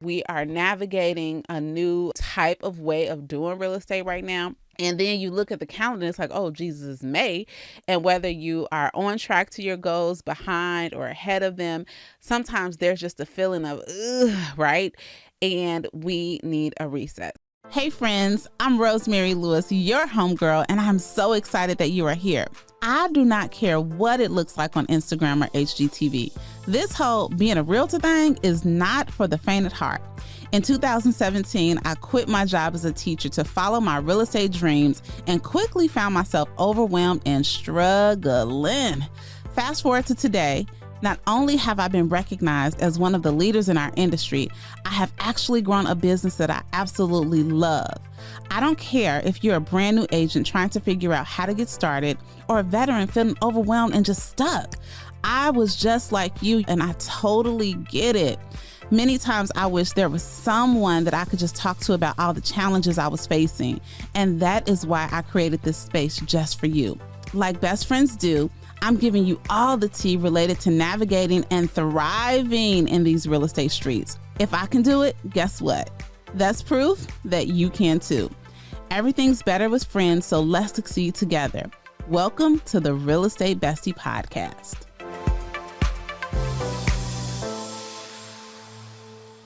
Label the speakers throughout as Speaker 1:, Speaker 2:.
Speaker 1: We are navigating a new type of way of doing real estate right now. And then you look at the calendar, it's like, oh, Jesus, it's May. And whether you are on track to your goals, behind, or ahead of them, sometimes there's just a feeling of, ugh, right? And we need a reset. Hey friends, I'm Rosemary Lewis, your homegirl, and I'm so excited that you are here. I do not care what it looks like on Instagram or HGTV. This whole being a realtor thing is not for the faint at heart. In 2017, I quit my job as a teacher to follow my real estate dreams and quickly found myself overwhelmed and struggling. Fast forward to today. Not only have I been recognized as one of the leaders in our industry, I have actually grown a business that I absolutely love. I don't care if you're a brand new agent trying to figure out how to get started or a veteran feeling overwhelmed and just stuck. I was just like you, and I totally get it. Many times I wish there was someone that I could just talk to about all the challenges I was facing. And that is why I created this space just for you. Like best friends do, I'm giving you all the tea related to navigating and thriving in these real estate streets. If I can do it, guess what? That's proof that you can too. Everything's better with friends, so let's succeed together. Welcome to the Real Estate Bestie Podcast.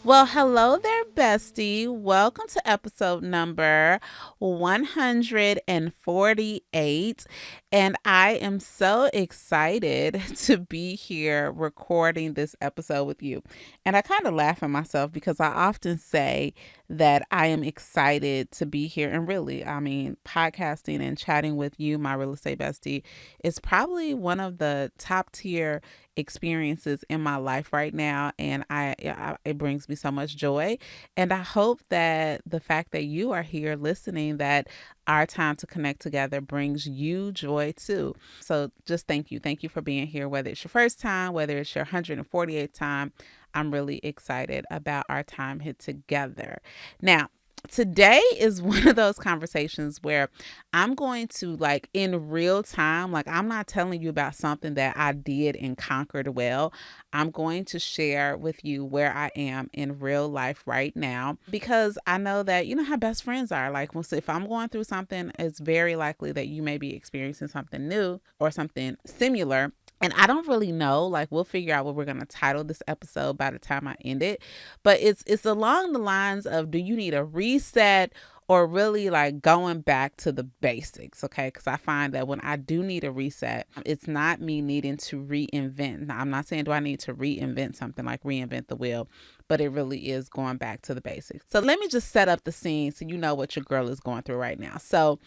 Speaker 1: Well, hello there, bestie. Welcome to episode number 148. And I am so excited to be here recording this episode with you. And I kind of laugh at myself because I often say that I am excited to be here. And really, I mean, podcasting and chatting with you, my real estate bestie, is probably one of the top tier experiences in my life right now, and it brings me so much joy. And I hope that the fact that you are here listening, that our time to connect together brings you joy too. So just thank you for being here, whether it's your first time, whether it's your 148th time. I'm really excited about our time here together. Now, today is one of those conversations where I'm going to, like, in real time, like, I'm not telling you about something that I did and conquered well. I'm going to share with you where I am in real life right now, because I know that, you know how best friends are. Like, if I'm going through something, it's very likely that you may be experiencing something new or something similar. And I don't really know, like, we'll figure out what we're going to title this episode by the time I end it. But it's along the lines of, do you need a reset or really like going back to the basics? Okay. Because I find that when I do need a reset, it's not me needing to reinvent. Now, I'm not saying do I need to reinvent something, like reinvent the wheel, but it really is going back to the basics. So let me just set up the scene so you know what your girl is going through right now. So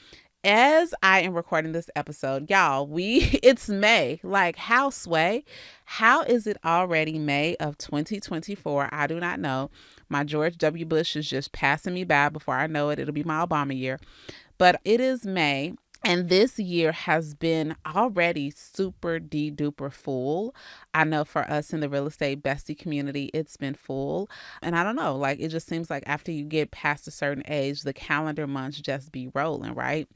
Speaker 1: as I am recording this episode, y'all, it's May. Like, how sway? How is it already May of 2024? I do not know. My George W. Bush is just passing me by. Before I know it, it'll be my Obama year. But it is May. And this year has been already super duper full. I know for us in the real estate bestie community, it's been full. And I don't know, like, it just seems like after you get past a certain age, the calendar months just be rolling, right?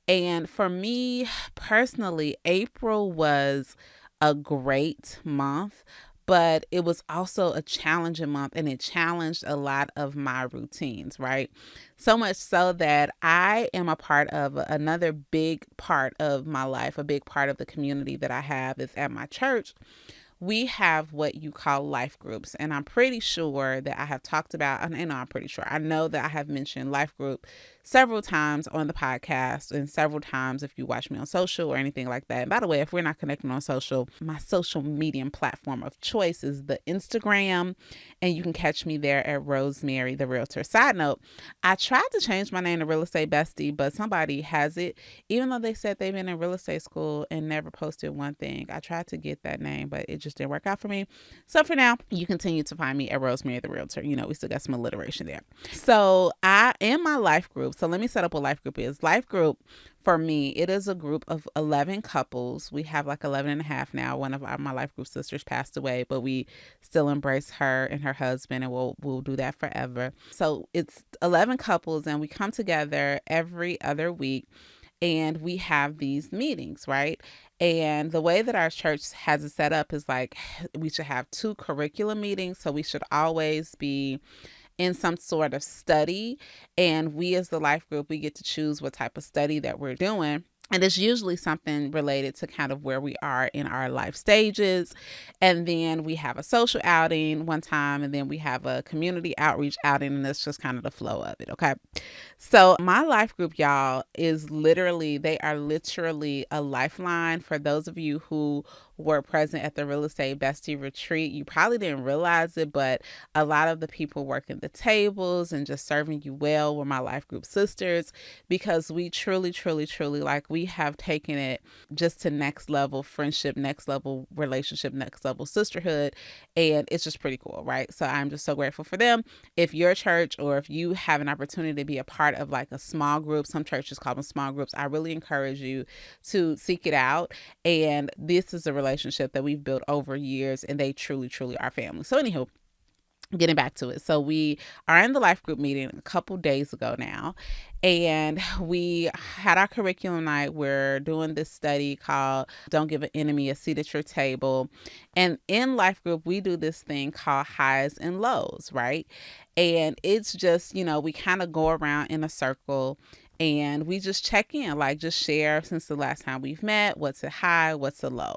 Speaker 1: And for me personally, April was a great month, but it was also a challenging month, and it challenged a lot of my routines, right? So much so that I am a part of another big part of my life, a big part of the community that I have is at my church. We have what you call life groups. And I'm pretty sure that I have talked about, and I'm pretty sure, I know that I have mentioned life group several times on the podcast, and several times if you watch me on social or anything like that. And by the way, if we're not connecting on social, my social media platform of choice is the Instagram, and you can catch me there at Rosemary the Realtor. Side note, I tried to change my name to Real Estate Bestie, but somebody has it, even though they said they've been in real estate school and never posted one thing. I tried to get that name, but it just didn't work out for me. So for now, you continue to find me at Rosemary the Realtor. You know, we still got some alliteration there. So I am my life group. So let me set up what life group is. Life group, for me, it is a group of 11 couples. We have like 11 and a half now. One of my life group sisters passed away, but we still embrace her and her husband, and we'll do that forever. So it's 11 couples, and we come together every other week, and we have these meetings, right? And the way that our church has it set up is like we should have 2 curriculum meetings. So we should always be in some sort of study. And we, as the life group, we get to choose what type of study that we're doing. And it's usually something related to kind of where we are in our life stages. And then we have a social outing one time, and then we have a community outreach outing, and that's just kind of the flow of it. Okay. So my life group, y'all, they are literally a lifeline for those of you who were present at the Real Estate Bestie Retreat. You probably didn't realize it, but a lot of the people working the tables and just serving you well were my life group sisters, because we truly, truly, truly, like, we have taken it just to next level friendship, next level relationship, next level sisterhood. And it's just pretty cool, right? So I'm just so grateful for them. If your church, or if you have an opportunity to be a part of like a small group, some churches call them small groups, I really encourage you to seek it out. And this is a relationship that we've built over years, and they truly, truly are family. So anywho, getting back to it. So we are in the life group meeting a couple days ago now, and we had our curriculum night. We're doing this study called Don't Give an Enemy a Seat at Your Table. And in life group, we do this thing called highs and lows, right? And it's just, we kind of go around in a circle and we just check in, like just share since the last time we've met, what's a high, what's a low.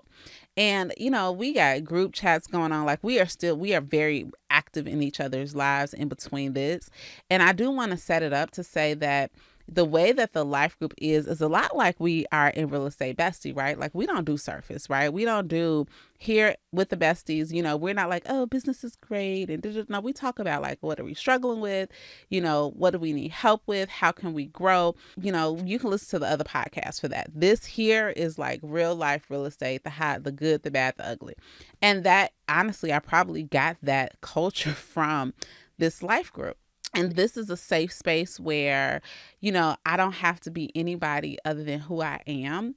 Speaker 1: And, we got group chats going on. Like we are very active in each other's lives in between this. And I do want to set it up to say that the way that the life group is a lot like we are in Real Estate Bestie, right? Like we don't do surface, right? We don't do here with the besties, we're not like, oh, business is great. And no, we talk about like, what are we struggling with? What do we need help with? How can we grow? You can listen to the other podcasts for that. This here is like real life real estate, the high, the good, the bad, the ugly. And that, honestly, I probably got that culture from this life group. And this is a safe space where, I don't have to be anybody other than who I am.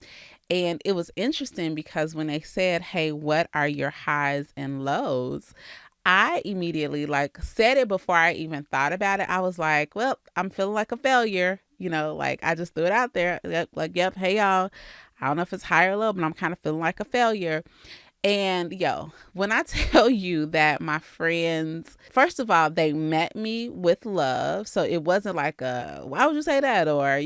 Speaker 1: And it was interesting because when they said, hey, what are your highs and lows? I immediately said it before I even thought about it. I was like, well, I'm feeling like a failure. I just threw it out there. Yep, hey, y'all. I don't know if it's high or low, but I'm kind of feeling like a failure. And when I tell you that my friends, first of all, they met me with love. So it wasn't like why would you say that? Or,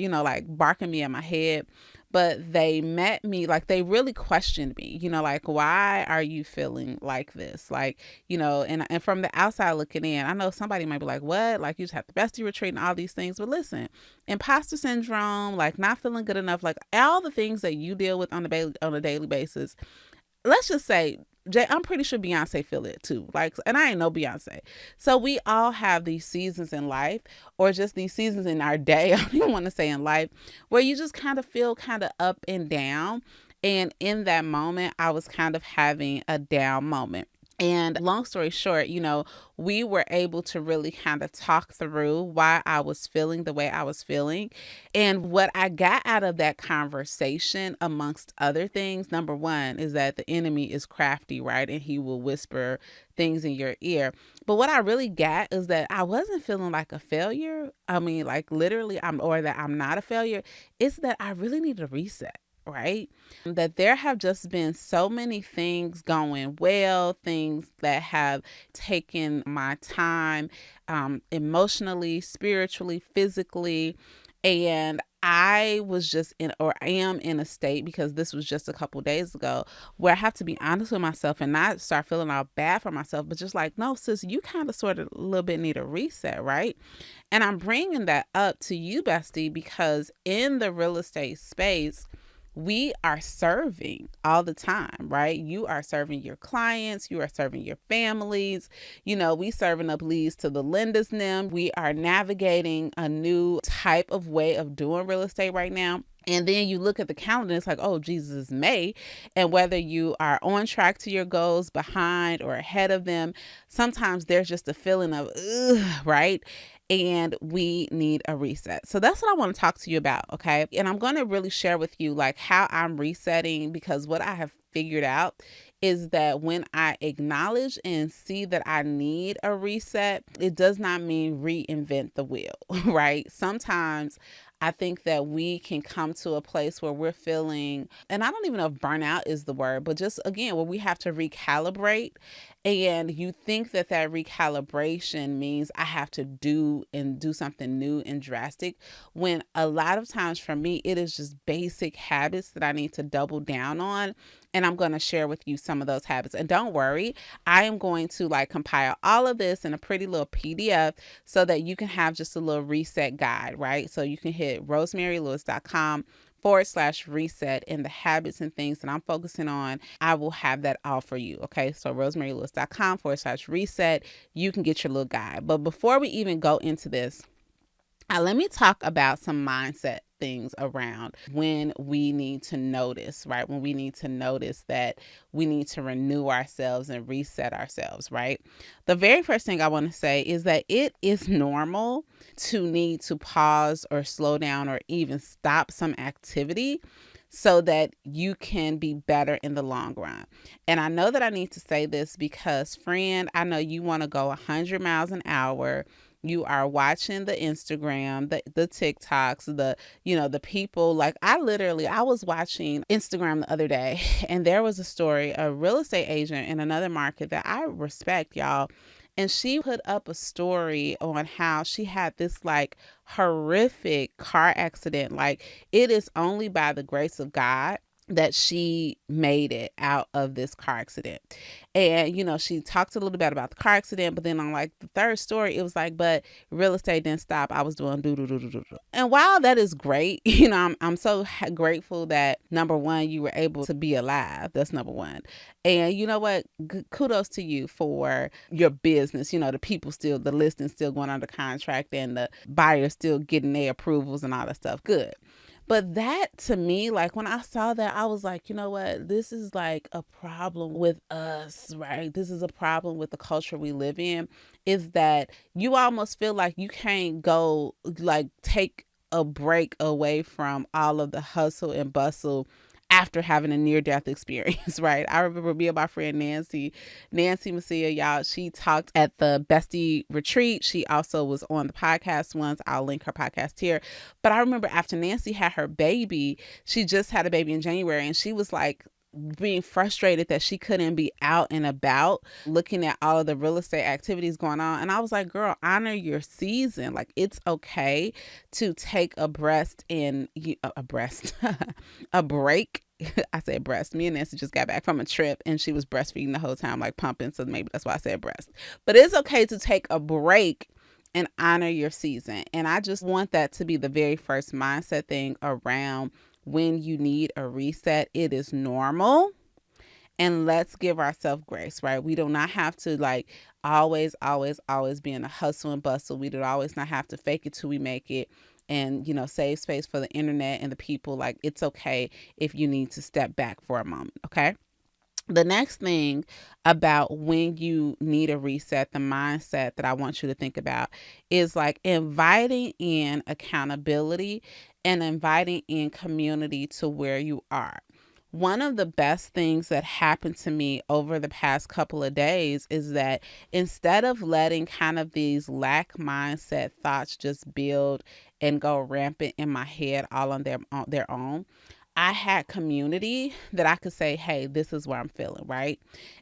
Speaker 1: barking me in my head. But they met me, they really questioned me, why are you feeling like this? And from the outside looking in, I know somebody might be like, what? You just have the bestie retreat and all these things. But listen, imposter syndrome, not feeling good enough, all the things that you deal with on a daily basis. Let's just say, I'm pretty sure Beyonce feel it too. And I ain't no Beyonce. So we all have these seasons in life, or just these seasons in our day. I don't even want to say in life, where you just kind of feel kind of up and down. And in that moment, I was kind of having a down moment. And long story short, we were able to really kind of talk through why I was feeling the way I was feeling. And what I got out of that conversation, amongst other things, number one, is that the enemy is crafty, right? And he will whisper things in your ear. But what I really got is that I wasn't feeling like a failure. I mean, literally, that I'm not a failure. It's that I really need a reset. Right? That there have just been so many things going well, things that have taken my time, emotionally, spiritually, physically. And I was just am in a state, because this was just a couple days ago, where I have to be honest with myself and not start feeling all bad for myself, but just no, sis, you kind of sort of a little bit need a reset, right? And I'm bringing that up to you, bestie, because in the real estate space, we are serving all the time, right? You are serving your clients. You are serving your families. We serving up leads to the lenders now. We are navigating a new type of way of doing real estate right now. And then you look at the calendar, it's like, oh, Jesus, is May. And whether you are on track to your goals, behind, or ahead of them, sometimes there's just a feeling of, ugh, right? And we need a reset. So that's what I want to talk to you about, okay? And I'm going to really share with you how I'm resetting, because what I have figured out is that when I acknowledge and see that I need a reset, it does not mean reinvent the wheel, right? Sometimes I think that we can come to a place where we're feeling, and I don't even know if burnout is the word, but just again, where we have to recalibrate. And you think that that recalibration means I have to do something new and drastic, when a lot of times for me, it is just basic habits that I need to double down on. And I'm going to share with you some of those habits. And don't worry, I am going to like compile all of this in a pretty little PDF so that you can have just a little reset guide, right? So you can hit rosemarylewis.com/reset, and the habits and things that I'm focusing on, I will have that all for you. Okay. So rosemarylewis.com/reset, you can get your little guide. But before we even go into this, let me talk about some mindset things around when we need to notice, right? When we need to notice that we need to renew ourselves and reset ourselves, right? The very first thing I want to say is that it is normal to need to pause or slow down or even stop some activity so that you can be better in the long run. And I know that I need to say this because, friend, I know you want to go 100 miles an hour. You are watching the Instagram, the TikToks, the people. Like I was watching Instagram the other day, and there was a story, a real estate agent in another market that I respect, y'all. And she put up a story on how she had this like horrific car accident. Like it is only by the grace of God that she made it out of this car accident. And, she talked a little bit about the car accident, but then on like the third story, it was like, but real estate didn't stop. I was doing do, do, do, do, do. And while that is great, I'm so grateful that number one, you were able to be alive. That's number one. And you know what? Kudos to you for your business. The people still, the listing still going under contract and the buyers still getting their approvals and all that stuff. Good. But that to me, like when I saw that, I was like, you know what? This is like a problem with us, right? This is a problem with the culture we live in, is that you almost feel like you can't go like take a break away from all of the hustle and bustle after having a near-death experience, right? I remember me and my friend Nancy Macia, y'all, she talked at the Bestie Retreat. She also was on the podcast once. I'll link her podcast here. But I remember after Nancy had her baby, she just had a baby in January, and she was like, being frustrated that she couldn't be out and about looking at all of the real estate activities going on. And I was like, girl, honor your season. Like it's okay to take a breast and a breast, a break. I said breast. Me and Nancy just got back from a trip and she was breastfeeding the whole time, like pumping. So maybe that's why I said breast. But it's okay to take a break and honor your season. And I just want that to be the very first mindset thing around when you need a reset. It is normal. And let's give ourselves grace, right? We do not have to like always be in a hustle and bustle. We do always not have to fake it till we make it and, save space for the internet and the people. Like it's okay if you need to step back for a moment, okay? The next thing about when you need a reset, the mindset that I want you to think about is like inviting in accountability and inviting in community to where you are. One of the best things that happened to me over the past couple of days is that instead of letting kind of these lack mindset thoughts just build and go rampant in my head all on their own, I had community that I could say, hey, this is where I'm feeling, right?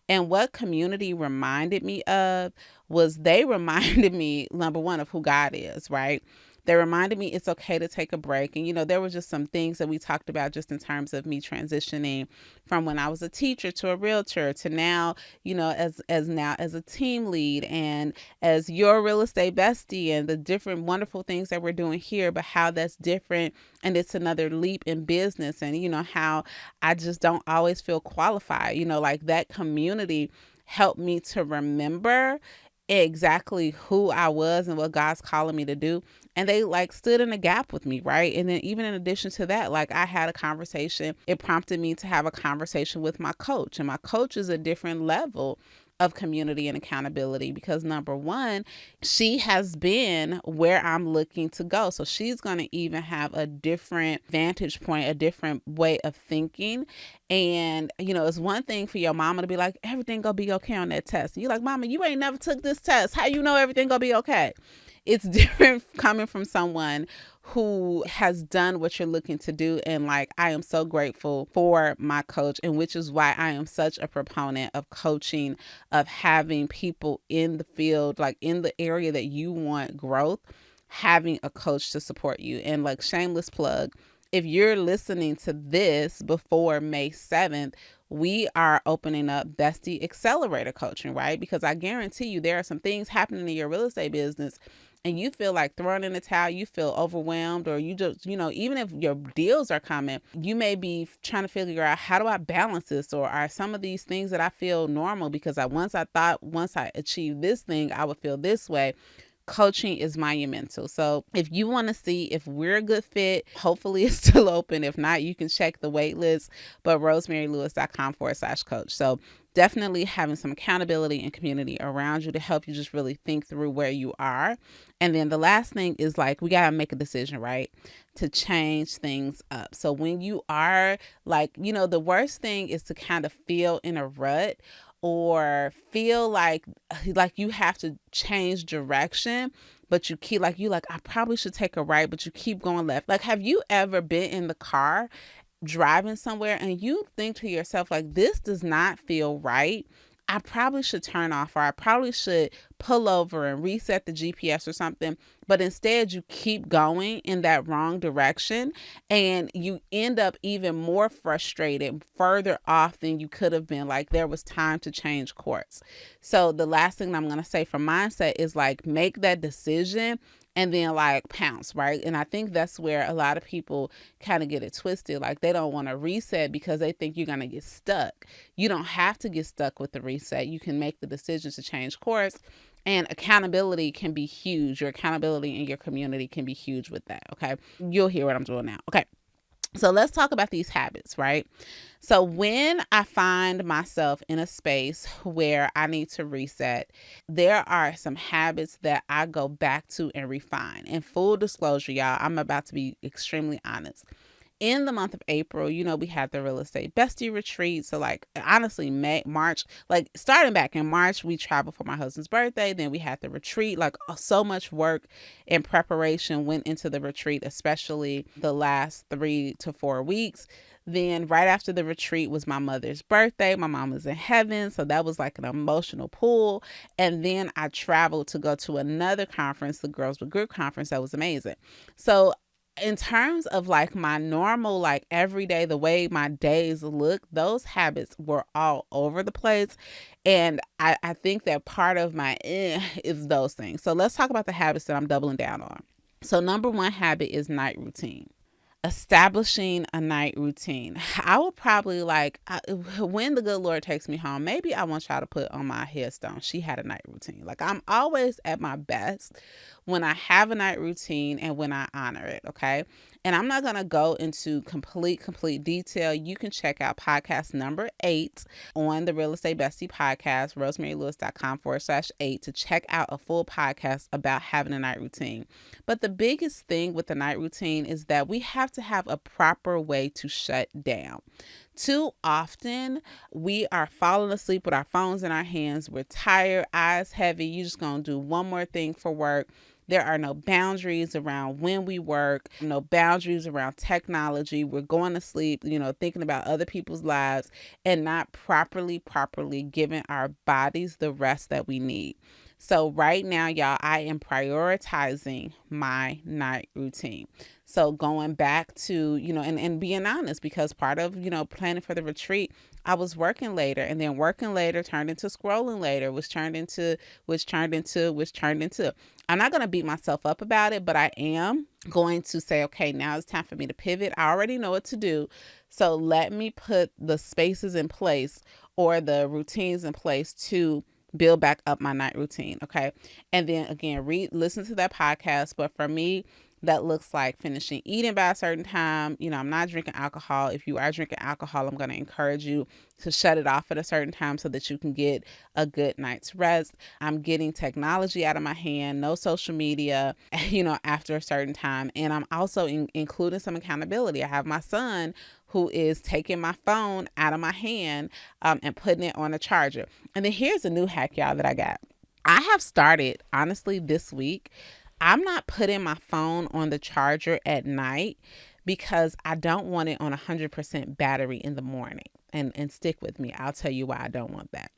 Speaker 1: And what community reminded me of was they reminded me, number one, of who God is, right? They reminded me it's okay to take a break. And, there were just some things that we talked about just in terms of me transitioning from when I was a teacher to a realtor to now, as now as a team lead and as your real estate bestie and the different wonderful things that we're doing here, but how that's different. And it's another leap in business. And, how I just don't always feel qualified, like that community helped me to remember exactly who I was and what God's calling me to do. And they like stood in a gap with me, right? And then even in addition to that, like I had a conversation. It prompted me to have a conversation with my coach. And my coach is a different level of community and accountability because number one, she has been where I'm looking to go. So she's going to even have a different vantage point, a different way of thinking. And, it's one thing for your mama to be like, everything gonna be okay on that test. And you're like, mama, you ain't never took this test. How you know everything gonna be okay? it's different coming from someone who has done what you're looking to do. And like, I am so grateful for my coach, and which is why I am such a proponent of coaching, of having people in the field, like in the area that you want growth, having a coach to support you. And like, shameless plug, if you're listening to this before May 7th, we are opening up Bestie Accelerator Coaching, right? Because I guarantee you there are some things happening in your real estate business and you feel like throwing in the towel, you feel overwhelmed, or you just, even if your deals are coming, you may be trying to figure out, how do I balance this? Or are some of these things that I feel normal because once I achieve this thing, I would feel this way. Coaching is monumental. So if you want to see if we're a good fit, hopefully it's still open. If not, you can check the wait list, but rosemarylewis.com/coach. So definitely having some accountability and community around you to help you just really think through where you are. And then the last thing is, like, we got to make a decision, right? To change things up. So when you are like, the worst thing is to kind of feel in a rut or feel like you have to change direction, but you keep I probably should take a right, but you keep going left. Like, have you ever been in the car driving somewhere and you think to yourself, like, this does not feel right? I probably should turn off, or I probably should pull over and reset the GPS or something. But instead you keep going in that wrong direction, and you end up even more frustrated, further off than you could have been. Like, there was time to change course. So the last thing I'm going to say from mindset is, like, make that decision and then, like, pounce, right? And I think that's where a lot of people kind of get it twisted. Like, they don't want to reset because they think you're going to get stuck. You don't have to get stuck with the reset. You can make the decision to change course. And accountability can be huge. Your accountability in your community can be huge with that, okay? You'll hear what I'm doing now. Okay. So let's talk about these habits, right? So when I find myself in a space where I need to reset, there are some habits that I go back to and refine. And full disclosure, y'all, I'm about to be extremely honest. In the month of April, we had the real estate bestie retreat. So like, honestly, March, like starting back in March, we traveled for my husband's birthday. Then we had the retreat. Like, so much work and preparation went into the retreat, especially the last 3 to 4 weeks. Then right after the retreat was my mother's birthday. My mom was in heaven. So that was like an emotional pull. And then I traveled to go to another conference, the Girls with Group conference. That was amazing. So in terms of like my normal, like everyday, the way my days look, those habits were all over the place. And I think that part of my is those things. So let's talk about the habits that I'm doubling down on. So number one habit is night routine. Establishing a night routine. I will probably when the good Lord takes me home, maybe I want y'all to put on my headstone, she had a night routine. Like, I'm always at my best when I have a night routine and when I honor it. Okay. And I'm not going to go into complete detail. You can check out podcast number 8 on the Real Estate Bestie podcast, rosemarylewis.com/8, to check out a full podcast about having a night routine. But the biggest thing with the night routine is that we have to have a proper way to shut down. Too often, we are falling asleep with our phones in our hands. We're tired, eyes heavy. You're just going to do one more thing for work. There are no boundaries around when we work, no boundaries around technology. We're going to sleep, thinking about other people's lives and not properly giving our bodies the rest that we need. So right now, y'all, I am prioritizing my night routine. So going back to, and being honest, because part of, planning for the retreat, I was working later, and then working later turned into scrolling later, which turned into. I'm not going to beat myself up about it, but I am going to say, okay, now it's time for me to pivot. I already know what to do. So let me put the spaces in place, or the routines in place, to build back up my night routine. Okay. And then again, listen to that podcast. But for me, that looks like finishing eating by a certain time. I'm not drinking alcohol. If you are drinking alcohol, I'm going to encourage you to shut it off at a certain time so that you can get a good night's rest. I'm getting technology out of my hand, no social media, after a certain time. And I'm also including some accountability. I have my son who is taking my phone out of my hand and putting it on a charger. And then here's a new hack, y'all, that I got. I have started, honestly, this week, I'm not putting my phone on the charger at night because I don't want it on 100% battery in the morning. And stick with me. I'll tell you why I don't want that.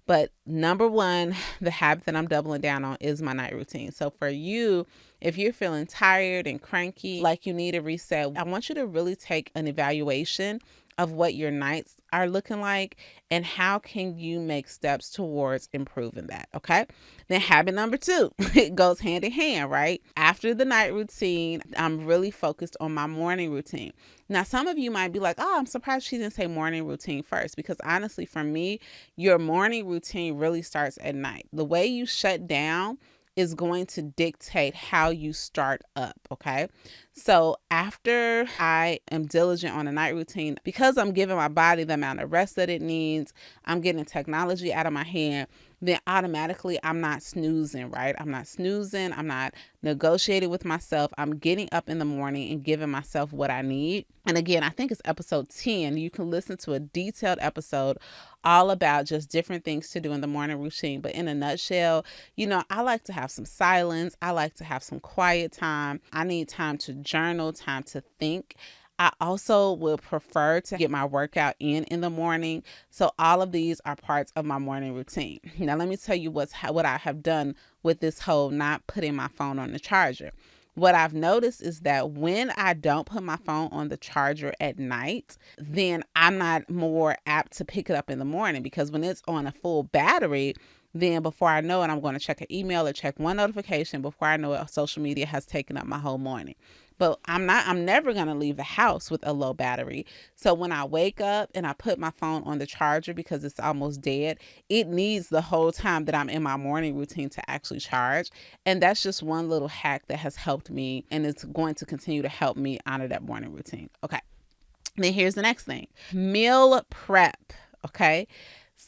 Speaker 1: But number one, the habit that I'm doubling down on is my night routine. So for you, if you're feeling tired and cranky, like you need a reset, I want you to really take an evaluation of what your nights are looking like and how can you make steps towards improving that. Okay. Then habit number two, it goes hand in hand, right? After the night routine, I'm really focused on my morning routine. Now, some of you might be like, oh, I'm surprised she didn't say morning routine first, because honestly, for me, your morning routine really starts at night. The way you shut down is going to dictate how you start up, okay? So after I am diligent on a night routine, because I'm giving my body the amount of rest that it needs, I'm getting technology out of my hand, then automatically I'm not snoozing, right? I'm not snoozing. I'm not negotiating with myself. I'm getting up in the morning and giving myself what I need. And again, I think it's episode 10. You can listen to a detailed episode all about just different things to do in the morning routine. But in a nutshell, I like to have some silence. I like to have some quiet time. I need time to journal, time to think. I also would prefer to get my workout in the morning. So all of these are parts of my morning routine. Now, let me tell you what I have done with this whole not putting my phone on the charger. What I've noticed is that when I don't put my phone on the charger at night, then I'm not more apt to pick it up in the morning, because when it's on a full battery, then before I know it, I'm going to check an email or check one notification. Before I know it, social media has taken up my whole morning. But I'm never going to leave the house with a low battery. So when I wake up and I put my phone on the charger because it's almost dead, it needs the whole time that I'm in my morning routine to actually charge. And that's just one little hack that has helped me, and it's going to continue to help me honor that morning routine. Okay. Then here's the next thing. Meal prep. Okay.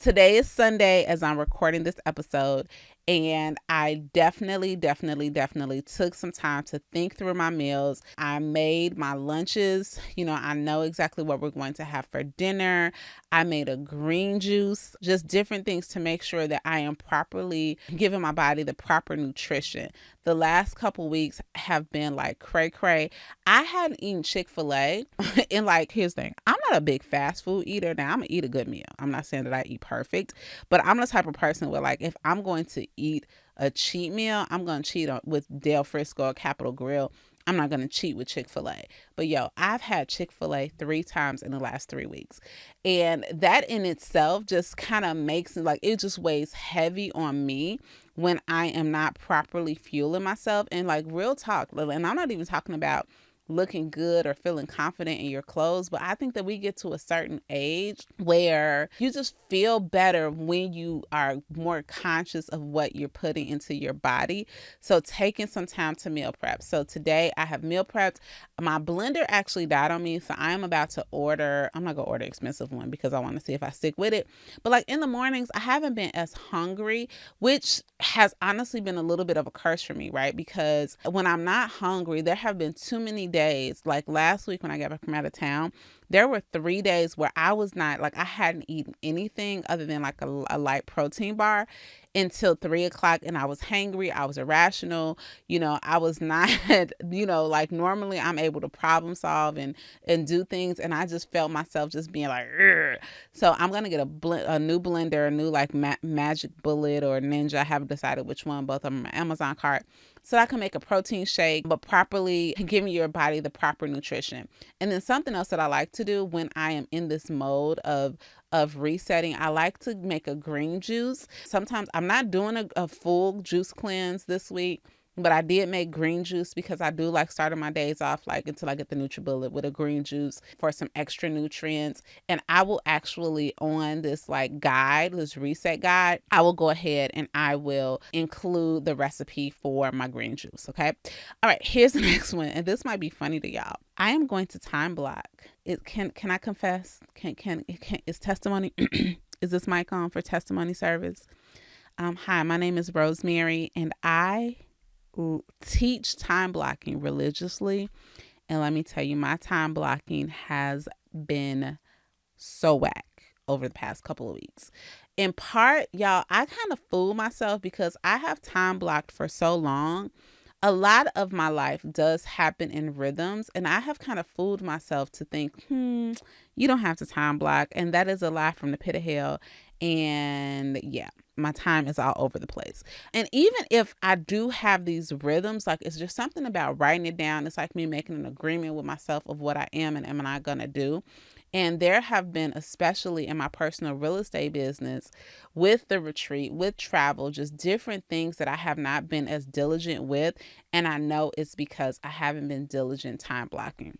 Speaker 1: Today is Sunday as I'm recording this episode, and I definitely took some time to think through my meals. I made my lunches. I know exactly what we're going to have for dinner. I made a green juice, just different things to make sure that I am properly giving my body the proper nutrition. The last couple weeks have been like cray. I hadn't eaten Chick-fil-A and here's the thing. I'm not a big fast food eater. Now, I'm gonna eat a good meal. I'm not saying that I eat perfect, but I'm the type of person where if I'm going to eat a cheat meal, I'm going to cheat with Del Frisco or Capital Grill. I'm not going to cheat with Chick-fil-A. But I've had Chick-fil-A 3 times in the last 3 weeks. And that in itself just kind of makes it it just weighs heavy on me when I am not properly fueling myself. And real talk, and I'm not even talking about looking good or feeling confident in your clothes, but I think that we get to a certain age where you just feel better when you are more conscious of what you're putting into your body. So taking some time to meal prep. So today I have meal prepped. My blender actually died on me, so I am about to order. I'm not gonna order an expensive one because I want to see if I stick with it. But in the mornings, I haven't been as hungry, which has honestly been a little bit of a curse for me, right? Because when I'm not hungry, there have been too many days. Like last week when I got back from out of town, there were 3 days where I was not I hadn't eaten anything other than a light protein bar until 3 o'clock, and I was hangry. I was irrational. I was not, normally I'm able to problem solve and do things, and I just felt myself just being Ugh. So I'm gonna get a new blender, a new Magic Bullet or Ninja. I haven't decided which one. Both of them are Amazon cart. So I can make a protein shake, but properly giving your body the proper nutrition. And then something else that I like to do when I am in this mode of resetting, I like to make a green juice. Sometimes I'm not doing a full juice cleanse this week, but I did make green juice because I do starting my days off until I get the NutriBullet with a green juice for some extra nutrients. And I will actually, on this guide, this reset guide, I will go ahead and I will include the recipe for my green juice. Okay. All right. Here's the next one. And this might be funny to y'all. I am going to time block. Can I confess? Is testimony, is this mic on for testimony service? Hi, my name is Rosemary, and I teach time blocking religiously. And let me tell you, my time blocking has been so whack over the past couple of weeks. In part, y'all, I kind of fool myself because I have time blocked for so long. A lot of my life does happen in rhythms, and I have kind of fooled myself to think, you don't have to time block. And that is a lie from the pit of hell. And yeah, my time is all over the place. And even if I do have these rhythms, like it's just something about writing it down. It's like me making an agreement with myself of what I am and am I going to do. And there have been, especially in my personal real estate business, with the retreat, with travel, just different things that I have not been as diligent with. And I know it's because I haven't been diligent time blocking.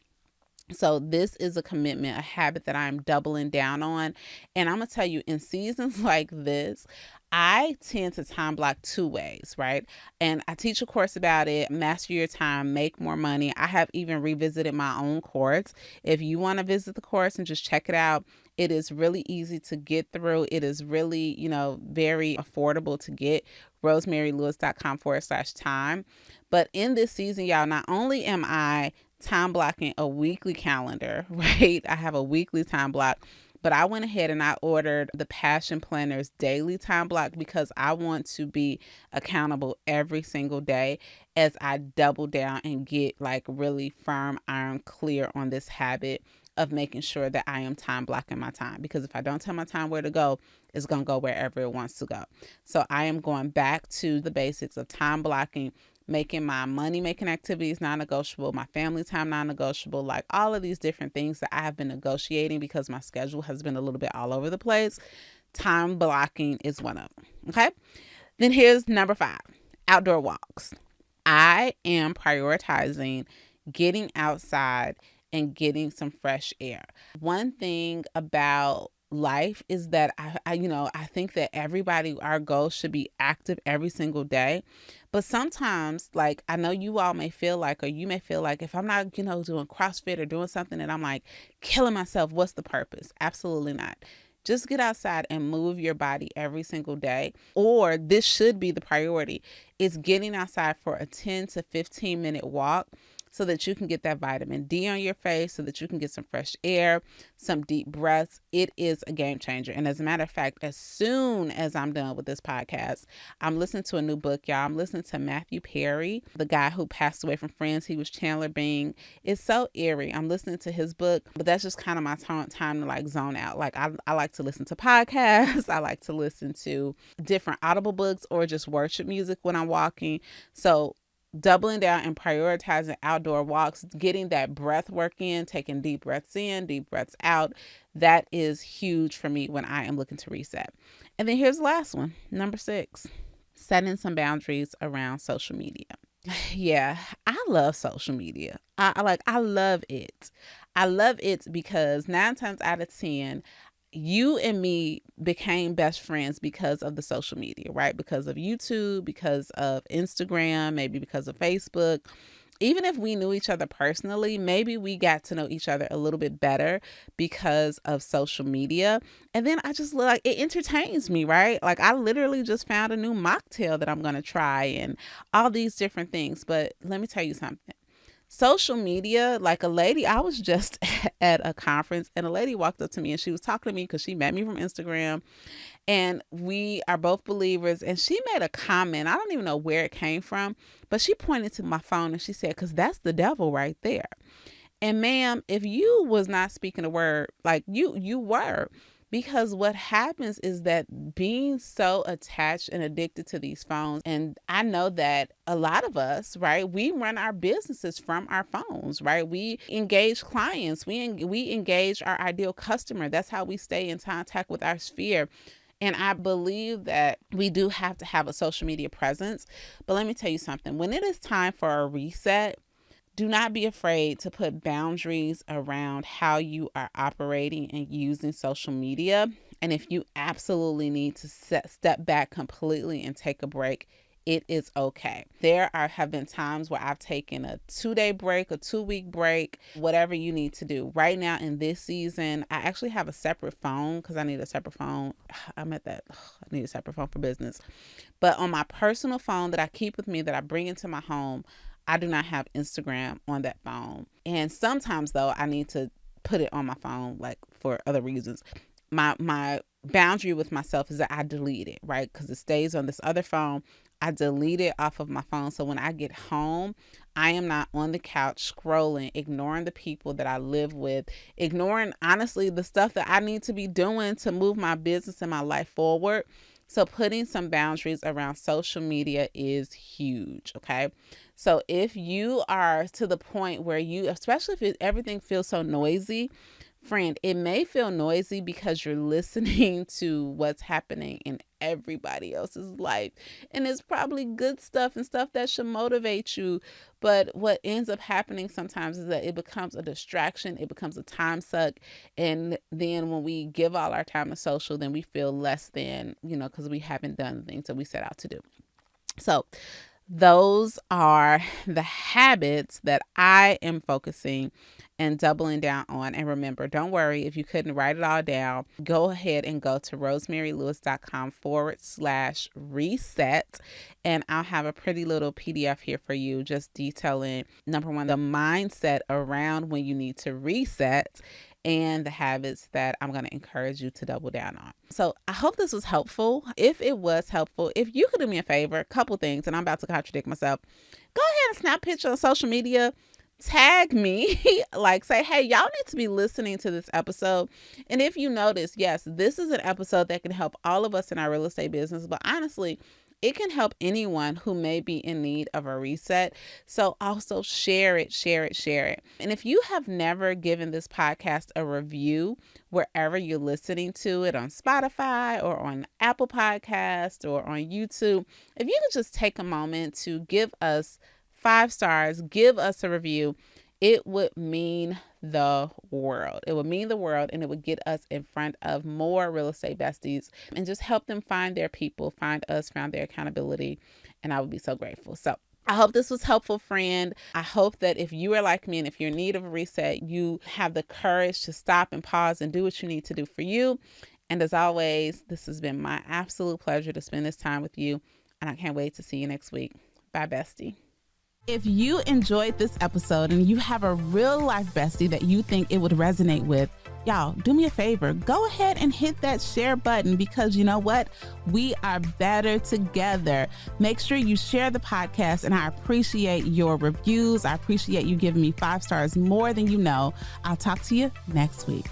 Speaker 1: So this is a commitment, a habit that I'm doubling down on. And I'm going to tell you, in seasons like this, I tend to time block two ways, right? And I teach a course about it, Master Your Time, Make More Money. I have even revisited my own course. If you want to visit the course and just check it out, it is really easy to get through. It is really, very affordable to get. rosemarylewis.com/time. But in this season, y'all, not only am I time blocking a weekly calendar, right? I have a weekly time block, but I went ahead and I ordered the Passion Planner's daily time block because I want to be accountable every single day as I double down and get like really firm, iron clear on this habit of making sure that I am time blocking my time. Because if I don't tell my time where to go, it's going to go wherever it wants to go. So I am going back to the basics of time blocking, making my money-making activities non-negotiable, my family time non-negotiable, like all of these different things that I have been negotiating because my schedule has been a little bit all over the place. Time blocking is one of them, okay? Then here's number 5, outdoor walks. I am prioritizing getting outside and getting some fresh air. One thing about life is that I think that everybody, our goal should be active every single day. But sometimes, like, I know you all may feel like, or you may feel like, if I'm not, doing CrossFit or doing something that I'm like killing myself, what's the purpose? Absolutely not. Just get outside and move your body every single day. Or this should be the priority. It's getting outside for a 10 to 15 minute walk so that you can get that vitamin D on your face, so that you can get some fresh air, some deep breaths. It is a game changer. And as a matter of fact, as soon as I'm done with this podcast, I'm listening to a new book, y'all. I'm listening to Matthew Perry, the guy who passed away from Friends. He was Chandler Bing. It's so eerie. I'm listening to his book, but that's just kind of my time to like zone out. Like I like to listen to podcasts. I like to listen to different audible books or just worship music when I'm walking. So doubling down and prioritizing outdoor walks, getting that breath work in, taking deep breaths in, deep breaths out. That is huge for me when I am looking to reset. And then here's the last one, number 6, setting some boundaries around social media. Yeah, I love social media. I love it. I love it because 9 times out of 10, you and me became best friends because of the social media, right? Because of YouTube, because of Instagram, maybe because of Facebook. Even if we knew each other personally, maybe we got to know each other a little bit better because of social media. And then I just like, it entertains me, right? Like I literally just found a new mocktail that I'm going to try and all these different things. But let me tell you something. Social media, like a lady, I was just at a conference and a lady walked up to me and she was talking to me because she met me from Instagram and we are both believers. And she made a comment. I don't even know where it came from, but she pointed to my phone and she said, because that's the devil right there. And ma'am, if you was not speaking a word, like you were. Because what happens is that being so attached and addicted to these phones, and I know that a lot of us, right, we run our businesses from our phones, right? We engage clients, we engage our ideal customer. That's how we stay in contact with our sphere. And I believe that we do have to have a social media presence. But let me tell you something. When it is time for a reset, do not be afraid to put boundaries around how you are operating and using social media. And if you absolutely need to step back completely and take a break, it is okay. Have been times where I've taken a 2-day break, a 2-week break, whatever you need to do. Right now in this season, I actually have a separate phone because I need a separate phone. I need a separate phone for business. But on my personal phone that I keep with me, that I bring into my home, I do not have Instagram on that phone. And sometimes though, I need to put it on my phone, like for other reasons. My boundary with myself is that I delete it, right? Because it stays on this other phone. I delete it off of my phone. So when I get home, I am not on the couch scrolling, ignoring the people that I live with, ignoring, honestly, the stuff that I need to be doing to move my business and my life forward. So putting some boundaries around social media is huge, okay? So if you are to the point where you, especially if everything feels so noisy, friend, it may feel noisy because you're listening to what's happening in everybody else's life. And it's probably good stuff and stuff that should motivate you. But what ends up happening sometimes is that it becomes a distraction. It becomes a time suck. And then when we give all our time to social, then we feel less than, because we haven't done the things that we set out to do. So those are the habits that I am focusing and doubling down on. And remember, don't worry if you couldn't write it all down. Go ahead and go to rosemarylewis.com/reset. And I'll have a pretty little PDF here for you, just detailing, number one, the mindset around when you need to reset, and the habits that I'm going to encourage you to double down on. So I hope this was helpful. If it was helpful, if you could do me a favor, a couple things, and I'm about to contradict myself, go ahead and snap a picture on social media, tag me, like say, hey, y'all need to be listening to this episode. And if you notice, yes, this is an episode that can help all of us in our real estate business, but honestly, it can help anyone who may be in need of a reset. So also share it. And if you have never given this podcast a review, wherever you're listening to it, on Spotify or on Apple Podcast or on YouTube, if you could just take a moment to give us 5 stars, give us a review, it would mean the world. It would mean the world, and it would get us in front of more real estate besties and just help them find their people, find us, find their accountability. And I would be so grateful. So I hope this was helpful, friend. I hope that if you are like me and if you're in need of a reset, you have the courage to stop and pause and do what you need to do for you. And as always, this has been my absolute pleasure to spend this time with you. And I can't wait to see you next week. Bye, bestie. If you enjoyed this episode and you have a real life bestie that you think it would resonate with, y'all, do me a favor. Go ahead and hit that share button, because you know what? We are better together. Make sure you share the podcast, and I appreciate your reviews. I appreciate you giving me 5 stars more than you know. I'll talk to you next week.